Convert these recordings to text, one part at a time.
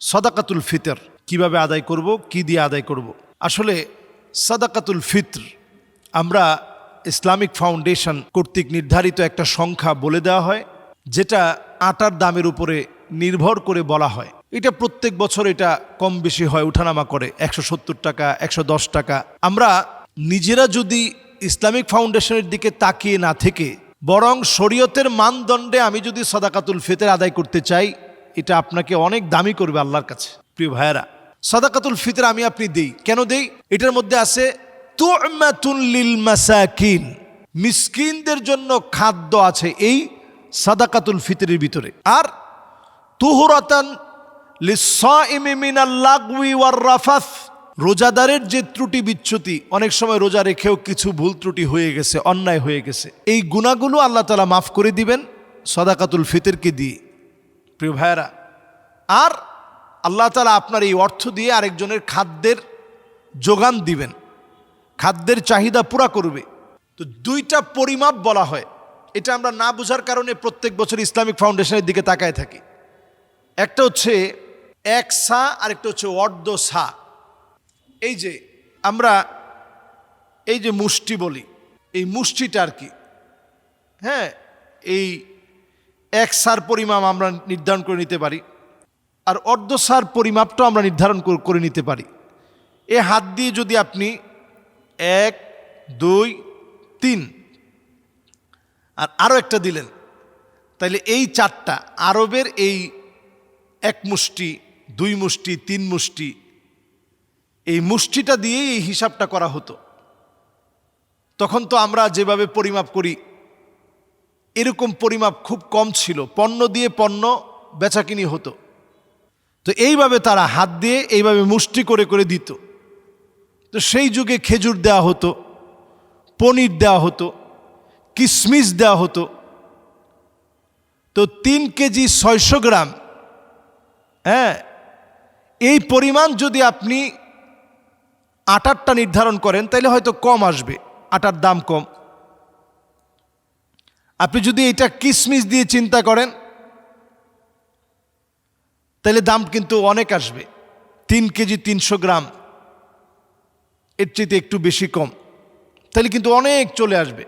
সাদাকাতুল ফিতর কিভাবে আদায় করব, কি দিয়ে আদায় করব। আসলে সাদাকাতুল ফিতর আমরা ইসলামিক ফাউন্ডেশন কর্তৃক নির্ধারিত একটা সংখ্যা বলে দেওয়া হয়, যেটা আটার দামের উপরে নির্ভর করে বলা হয়। এটা প্রত্যেক বছর এটা কম বেশি হয়, উঠানামা করে 170 টাকা, 110 টাকা। আমরা নিজেরা যদি ইসলামিক ফাউন্ডেশনের দিকে তাকিয়ে না থেকে বরং শরীয়তের মানদণ্ডে আমি যদি সাদাকাতুল ফিতর আদায় করতে চাই, এটা আপনাকে অনেক দামি করবে আল্লাহর কাছে। প্রিয় ভাইয়েরা, সাদাকাতুল ফিতর আমি আপনি দেই কেন দেই? এটার মধ্যে আছে তু'মাতুন লিল মাসাকিন, মিসকিনদের জন্য খাদ্য আছে এই সাদাকাতুল ফিতরের ভিতরে। আর তুহরাতান লিস-সাইমি মিনাল লাগওয়ি ওয়ার রাফাথ, রোজাদারের যে ত্রুটি বিচ্যুতি, অনেক সময় রোজা রেখেও কিছু ভুল ত্রুটি হয়ে গেছে, অন্যায় হয়ে গেছে, এই গুনাহগুলো আল্লাহ তাআলা মাফ করে দিবেন সাদাকাতুল ফিতরকে দিয়ে। প্রিয় ভাইয়েরা, আর আল্লাহ তাআলা আপনার এই অর্থ দিয়ে আরেকজনের খাদ্যের যোগান দিবেন, খাদ্যের চাহিদা পুরা করবে। তো দুইটা পরিমাপ বলা হয়, এটা আমরা না বোঝার কারণে প্রত্যেক বছর ইসলামিক ফাউন্ডেশনের দিকে তাকায় থাকি। একটা হচ্ছে 1 সা আর একটা হচ্ছে অর্ধ সা। এই যে আমরা এই যে মুষ্টি বলি, এই মুষ্টিটা আর কি, হ্যাঁ, এই 1 সার পরিমাপ আমরা নির্ধারণ করে নিতে পারি, আর অর্ধ সার পরিমাপটাও আমরা নির্ধারণ করে নিতে পারি। এ হাত দিয়ে যদি আপনি 1, 2, 3 আর আরও একটা দিলেন, তাইলে এই 4টা আরবের এই 1 মুষ্টি, 2 মুষ্টি, 3 মুষ্টি, এই মুষ্টিটা দিয়েই এই হিসাবটা করা হতো। তখন তো আমরা যেভাবে পরিমাপ করি এরকম পরিমাপ খুব কম ছিল, পণ্য দিয়ে পণ্য বেচাকিনি হতো। তো এইভাবে তারা হাত দিয়ে এইভাবে মুষ্টি করে করে দিত। তো সেই যুগে খেজুর দেওয়া হতো, পনির দেওয়া হতো, কিশমিশ দেওয়া হতো। তো 3 কেজি 600 গ্রাম, হ্যাঁ, এই পরিমাণ যদি আপনি আটারটা নির্ধারণ করেন তাহলে হয়তো কম আসবে, আটার দাম কম। আপনি যদি এটা কিশমিশ দিয়ে চিন্তা করেন তাহলে দাম কিন্তু অনেক আসবে। 3 কেজি 300 গ্রাম, এর চেয়ে একটু বেশি কম, তাহলে কিন্তু অনেক চলে আসবে।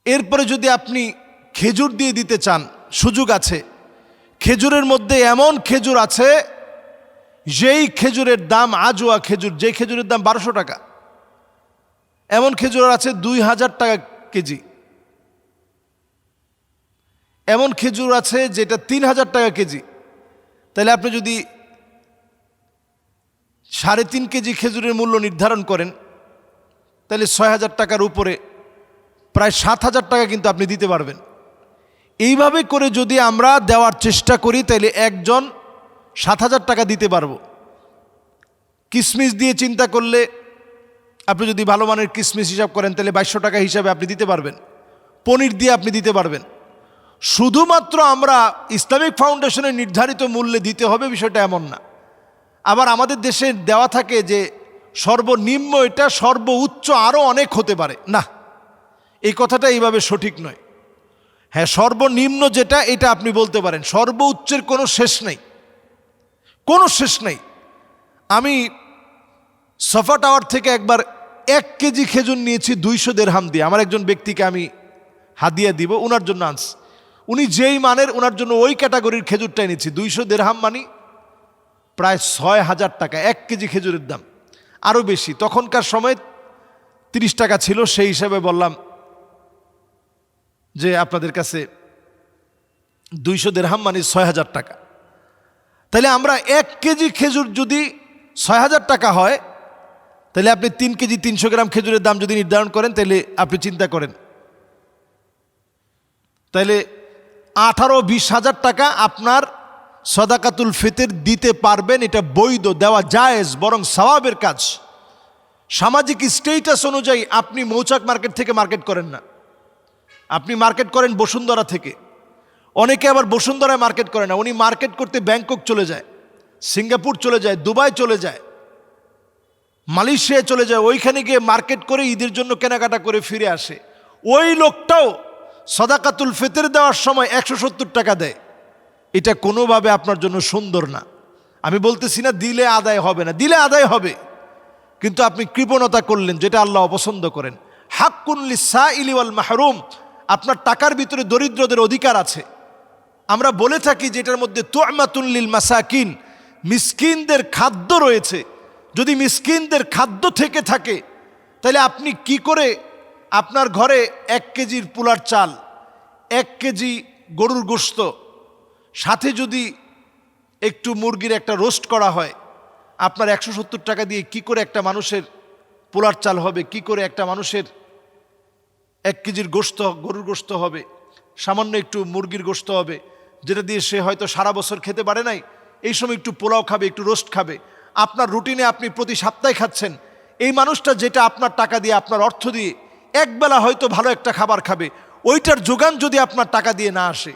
এরপরে যদি আপনি খেজুর দিয়ে দিতে চান, সুযোগ আছে। খেজুরের মধ্যে এমন খেজুর আছে যেই খেজুরের দাম, আজওয়া খেজুর, যে খেজুরের দাম 1200 টাকা, এমন খেজুর আছে 2000 টাকা কেজি, এমন খেজুর আছে যেটা 3000 টাকা কেজি। তাহলে আপনি যদি 3.5 কেজি খেজুরের মূল্য নির্ধারণ করেন তাহলে 6000 টাকার উপরে প্রায় 7000 টাকা কিন্তু আপনি দিতে পারবেন। এইভাবে করে যদি আমরা দেওয়ার চেষ্টা করি তাহলে একজন 7000 টাকা দিতে পারবো। কিশমিশ দিয়ে চিন্তা করলে আপনি যদি ভালো মানের কিশমিশ হিসাব করেন তাহলে 2200 টাকা হিসাবে আপনি দিতে পারবেন। পনির দিয়ে আপনি দিতে পারবেন। শুধুমাত্র আমরা ইসলামিক ফাউন্ডেশনের নির্ধারিত মূল্যে দিতে হবে বিষয়টা এমন না। আবার আমাদের দেশে দেওয়া থাকে যে সর্বনিম্ন এটা, সর্বোচ্চ আরও অনেক হতে পারে। না, এই কথাটা এইভাবে সঠিক নয়। হ্যাঁ, সর্বনিম্ন যেটা এটা আপনি বলতে পারেন, সর্বোচ্চের কোনো শেষ নেই, কোনো শেষ নেই। আমি সফা টাওয়ার থেকে একবার 1 কেজি খেজুর নিয়েছি 200 দিরহাম দিয়ে। আমার একজন ব্যক্তিকে আমি হাদিয়া দিব, ওনার জন্য আনছি। উনি যেই মানের, ওনার জন্য ওই ক্যাটাগরির খেজুরটাই নিচ্ছি। 200 দিরহাম মানে প্রায় 6000 টাকা 1 কেজি খেজুরের দাম, আরও বেশি। তখনকার সময় 30 টাকা ছিল, সেই হিসাবে বললাম যে আপনাদের কাছে 200 দিরহাম মানে 6000 টাকা। তাহলে আমরা 1 কেজি খেজুর যদি 6000 টাকা হয়, তাহলে আপনি 3 কেজি 300 গ্রাম খেজুরের দাম যদি নির্ধারণ করেন তাহলে আপনি চিন্তা করেন, তাহলে 18-20 হাজার টাকা আপনার সাদাকাতুল ফিতর দিতে পারবেন। এটা বৈধ, দেওয়া জায়েজ, বরং সওয়াবের কাজ। সামাজিক স্ট্যাটাস অনুযায়ী আপনি মৌচাক মার্কেট থেকে মার্কেট করেন না, আপনি মার্কেট করেন বসুন্ধরা থেকে। অনেকে আবার বসুন্ধরায় মার্কেট করে না, উনি মার্কেট করতে ব্যাংকক চলে যায়, সিঙ্গাপুর চলে যায়, দুবাই চলে যায়, মালয়েশিয়ায় চলে যায়, ওইখানে গিয়ে মার্কেট করে ঈদের জন্য কেনাকাটা করে ফিরে আসে। ওই লোকটাও সাদাকাতুল ফিতর দেওয়ার সময় 170 টাকা দেয়। এটা কোনোভাবে আপনার জন্য সুন্দর না। আমি বলতেছি না দিলে আদায় হবে না, দিলে আদায় হবে, কিন্তু আপনি কৃপণতা করলেন, যেটা আল্লাহ অপছন্দ করেন। হাক্কুন লিসাইলি ওয়াল মাহরুম, আপনার টাকার ভিতরে দরিদ্রদের অধিকার আছে। আমরা বলে থাকি যে এটার মধ্যে তু'মাতুন লিল মাসাকিন, মিসকিনদের খাদ্য রয়েছে। যদি মিসকিনদের খাদ্য থেকে থাকে, তাহলে আপনি কি করে আপনার ঘরে 1 কেজির পোলার চাল, 1 কেজি গরুর গোশত, সাথে যদি একটু মুরগির একটা রোস্ট করা হয়, আপনার 170 টাকা দিয়ে কি করে একটা মানুষের পোলার চাল হবে, কি করে একটা মানুষের 1 কেজির গোশত, গরুর গোশত হবে, সামান্য একটু মুরগির গোশত হবে, যেটা দিয়ে সে হয়তো সারা বছর খেতে পারে নাই, এই সময় একটু পোলাও খাবে, একটু রোস্ট খাবে। আপনার রুটিনে আপনি প্রতি সপ্তাহে খাচ্ছেন, এই মানুষটা যেটা আপনার টাকা দিয়ে, আপনার অর্থ দিয়ে একবেলা হয়তো ভালো একটা খাবার খাবে, ওইটার যোগান যদি আপনার টাকা দিয়ে না আসে,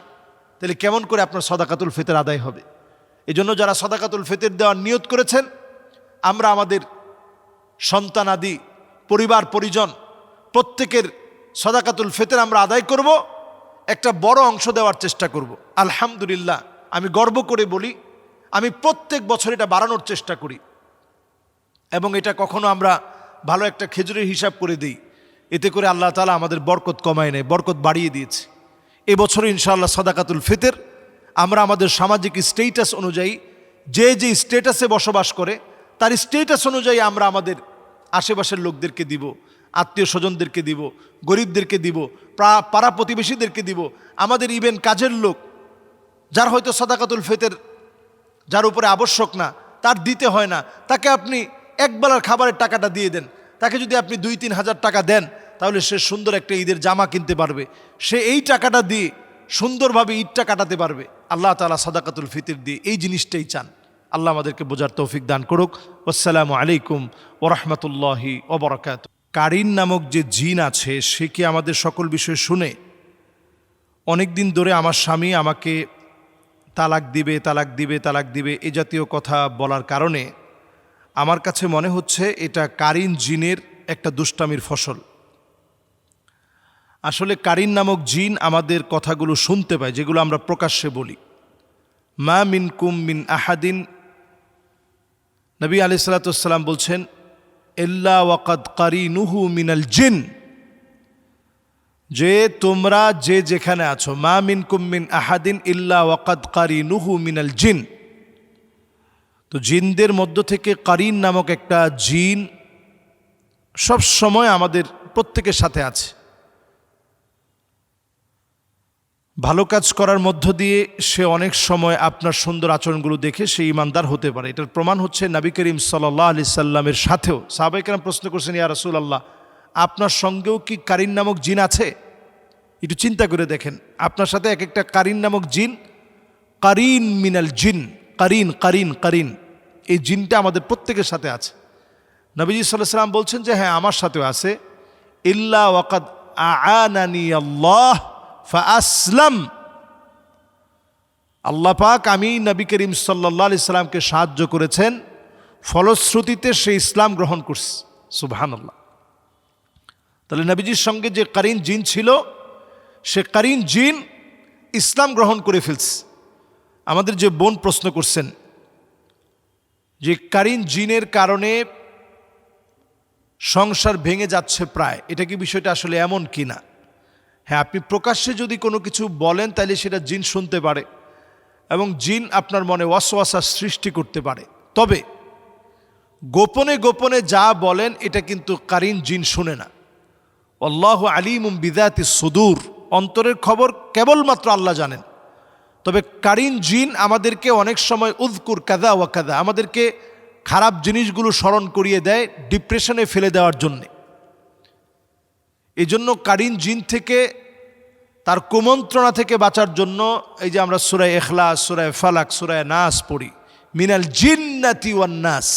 তাহলে কেমন করে আপনার সদাকাতুল ফিতর আদায় হবে? এই জন্য যারা সদাকাতুল ফিতর দেওয়ার নিয়ত করেছেন, আমরা আমাদের সন্তানাদি, পরিবার পরিজন প্রত্যেকের সদাকাতুল ফিতর আমরা আদায় করব, একটা বড় অংশ দেওয়ার চেষ্টা করব। আলহামদুলিল্লাহ, আমি গর্ব করে বলি, আমি প্রত্যেক বছর এটা বাড়ানোর চেষ্টা করি, এবং এটা কখনো আমরা ভালো একটা খেজুরের হিসাব করে দিই, এতে করে আল্লাহ তাআলা আমাদের বরকত কমায় নেয়, বরকত বাড়িয়ে দিয়েছে। এবছর ইনশাআল্লাহ সদাকাতুল ফিতর আমরা আমাদের সামাজিক স্টেটাস অনুযায়ী, যে যে স্টেটাসে বসবাস করে তার স্টেটাস অনুযায়ী আমরা আমাদের আশেপাশের লোকদেরকে দিব, আত্মীয় স্বজনদেরকে দিব, গরিবদেরকে দিব, পাড়া প্রতিবেশীদেরকে দিব, আমাদের ইভেন কাজের লোক যার হয়তো সদাকাতুল ফিতর যার উপরে আবশ্যক না, তার দিতে হয় না, তাকে আপনি একবেলার খাবারের টাকাটা দিয়ে দেন। তাকে যদি আপনি 2-3 হাজার টাকা দেন, তাহলে সে সুন্দর একটা ঈদের জামা কিনতে পারবে, সে এই টাকাটা দিয়ে সুন্দরভাবে ঈদটা কাটাতে পারবে। আল্লাহ তাআলা সদাকাতুল ফিতর দিয়ে এই জিনিসটাই চান। আল্লাহ আমাদেরকে বোঝার তৌফিক দান করুক। আসসালামু আলাইকুম ওয়া রাহমাতুল্লাহি ওয়া বারাকাতুহু। কারিন নামক যে জিন আছে, সে কি আমাদের সকল বিষয় শুনে? অনেক দিন ধরে আমার স্বামী আমাকে তালাক দিবে, তালাক দিবে, তালাক দিবে এই জাতীয় কথা বলার কারণে আমার কাছে মনে হচ্ছে এটা কারিন জিনের একটা দুষ্টামির ফসল। আসলে কারিন নামক জিন আমাদের কথাগুলো শুনতে পায়, যেগুলো আমরা প্রকাশ্যে বলি। মা মিনকুম মিন আহাদিন, নবী আলাইহিস সালাতু ওয়াস সালাম বলছেন, ইল্লা ওয়াকাদ কারিনুহু মিনাল জিন, যে তোমরা যে যেখানে আছো, মা মিনকুম মিন আহাদিন ইল্লা ওয়াকাদ কারিনুহু মিনাল জিন। তো জিনদের মধ্য থেকে কারিন নামক একটা জিন সব সময় আমাদের প্রত্যেকের সাথে আছে। ভালো কাজ করার মধ্য দিয়ে সে অনেক সময় আপনার সুন্দর আচরণগুলো দেখে সে ঈমানদার হতে পারে। এটার প্রমাণ হচ্ছে নবী করিম সাল্লাল্লাহু আলাইহি সাল্লামের সাথেও সাহাবায়ে কেরাম প্রশ্ন করছেন, ইয়া রাসূলুল্লাহ, আপনার সঙ্গেও কি কারিন নামক জিন আছে? একটু চিন্তা করে দেখেন, আপনার সাথে এক একটা কারিন নামক জিন, কারিন মিনাল জিন, কারিন কারিন কারিন, এই জিনটা আমাদের প্রত্যেকের সাথে আছে। নবীজি সাল্লাল্লাহু আলাইহি সাল্লাম বলছেন যে হ্যাঁ, আমার সাথেও আছে। ইল্লা ওয়াকাদ আ'আনানি আল্লাহ ফাআসলাম, আল্লাহ পাক আমি নবী করিম সাল্লাল্লাহু আলাইহি সাল্লামকে সাহায্য করেছেন, ফলশ্রুতিতে সে ইসলাম গ্রহণ করছে। সুবহানাল্লাহ। তাহলে নবীজির সঙ্গে যে কারিন জিন ছিল, সে কারিন জিন ইসলাম গ্রহণ করে ফেলছে। আমাদের যে বোন প্রশ্ন করছেন যে কারিন জিনের কারণে সংসার ভেঙে যাচ্ছে প্রায়, এটা কি বিষয়টা আসলে এমন কি না? হ্যাঁ, আপনি প্রকাশ্যে যদি কোনো কিছু বলেন তাহলে সেটা জিন শুনতে পারে এবং জিন আপনার মনে ওয়াসওয়াসা সৃষ্টি করতে পারে। তবে গোপনে গোপনে যা বলেন এটা কিন্তু কারিন জিন শুনে না। আল্লাহু আলিমুম বিযাতিস সুদূর, অন্তরের খবর কেবলমাত্র আল্লাহ জানেন। তবে কারিন জিন আমাদেরকে অনেক সময় উযকুর কাযা ওয়া কাযা, আমাদেরকে খারাপ জিনিসগুলো স্মরণ করিয়ে দেয় ডিপ্রেশনে ফেলে দেওয়ার জন্যে। এই জন্য কারিন জিন থেকে, তার কুমন্ত্রণা থেকে বাঁচার জন্য এই যে আমরা সূরা ইখলাস, সূরা ফালাক, সূরা নাস পড়ি, মিনাল জিন্নাতি ওয়ান নাস,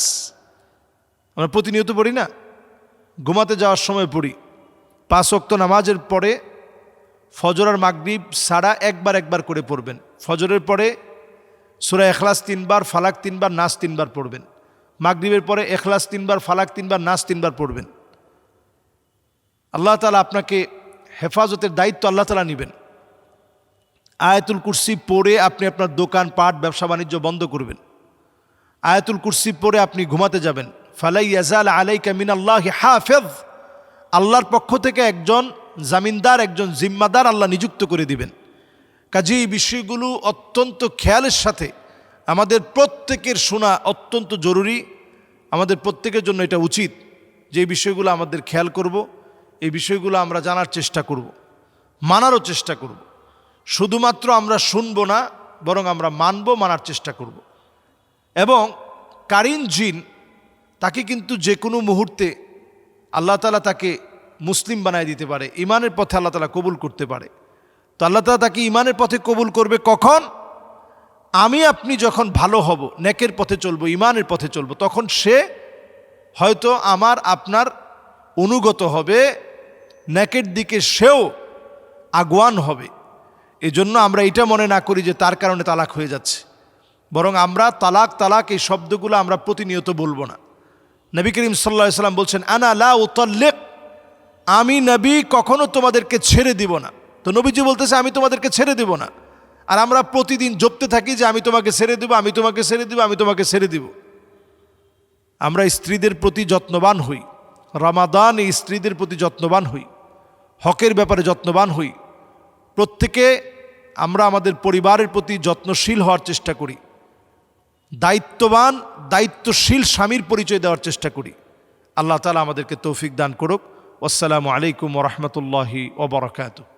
আমরা প্রতিনিয়ত পড়ি না, ঘুমাতে যাওয়ার সময় পড়ি। 5 ওয়াক্ত নামাজের পরে ফজর আর মাগরিব ছাড়া একবার করে পড়বেন। ফজরের পরে সূরা ইখলাস 3 বার, ফালাক 3 বার, নাস 3 বার পড়বেন। মাগরিবের পরে ইখলাস 3 বার, ফালাক 3 বার, নাস 3 বার পড়বেন। আল্লাহ তাআলা আপনাকে হেফাজতের দায়িত্ব আল্লাহ তাআলা নেবেন। আয়াতুল কুরসি পড়ে আপনি আপনার দোকান পাট ব্যবসা বাণিজ্য বন্ধ করবেন। আয়াতুল কুরসি পড়ে আপনি ঘুমাতে যাবেন। ফালাই ইয়াজাল আলাইকা মিনাল্লাহি হাফেজ, আল্লাহর পক্ষ থেকে একজন জামিনদার, একজন জিম্মাদার আল্লাহ নিযুক্ত করে দিবেন। কাজে এই বিষয়গুলো অত্যন্ত খেয়ালের সাথে আমাদের প্রত্যেকের শোনা অত্যন্ত জরুরি। আমাদের প্রত্যেকের জন্য এটা উচিত যে এই বিষয়গুলো আমাদের খেয়াল করব, এই বিষয়গুলো আমরা জানার চেষ্টা করব, মানারও চেষ্টা করব। শুধুমাত্র আমরা শুনব না, বরং আমরা মানব, মানার চেষ্টা করব। এবং কারিন জিন, তাকে কিন্তু যে কোনো মুহূর্তে আল্লাহ তাআলা তাকে মুসলিম বানায় দিতে পারে, ইমানের পথে আল্লাহ তাআলা কবুল করতে পারে। তো আল্লাহ তাআলা তাকে ইমানের পথে কবুল করবে কখন? আমি আপনি যখন ভালো হব, নেকের পথে চলবো, ইমানের পথে চলবো, তখন সে হয়তো আমার আপনার অনুগত হবে, নেকের দিকে সেও আগুয়ান হবে। এজন্য আমরা এটা মনে না করি যে তার কারণে তালাক হয়ে যাচ্ছে, বরং আমরা তালাক তালাক এই শব্দগুলো আমরা প্রতিনিয়ত বলবো না। নবী করিম সাল্লাল্লাহু আলাইহি ওয়াসাল্লাম বলছেন, আনা লা উতাল্লিক, আমি নবী কখনো তোমাদেরকে ছেড়ে দিব না। তো নবীজি বলতেছে আমি তোমাদেরকে ছেড়ে দিব না, আর আমরা প্রতিদিন জপতে থাকি যে আমি তোমাকে ছেড়ে দিব, আমি তোমাকে ছেড়ে দিব, আমি তোমাকে ছেড়ে দিব। আমরা স্ত্রীদের প্রতি যত্নবান হই, রমাদান এই স্ত্রীদের প্রতি যত্নবান হই, হকের ব্যাপারে যত্নবান হই। প্রত্যেকে আমরা আমাদের পরিবারের প্রতি যত্নশীল হওয়ার চেষ্টা করি, দায়িত্ববান দায়িত্বশীল স্বামীর পরিচয় দেওয়ার চেষ্টা করি। আল্লাহ তাআলা আমাদেরকে তৌফিক দান করুক। আসসালামু আলাইকুম ওয়া রাহমাতুল্লাহি ওয়া বারাকাতুহু।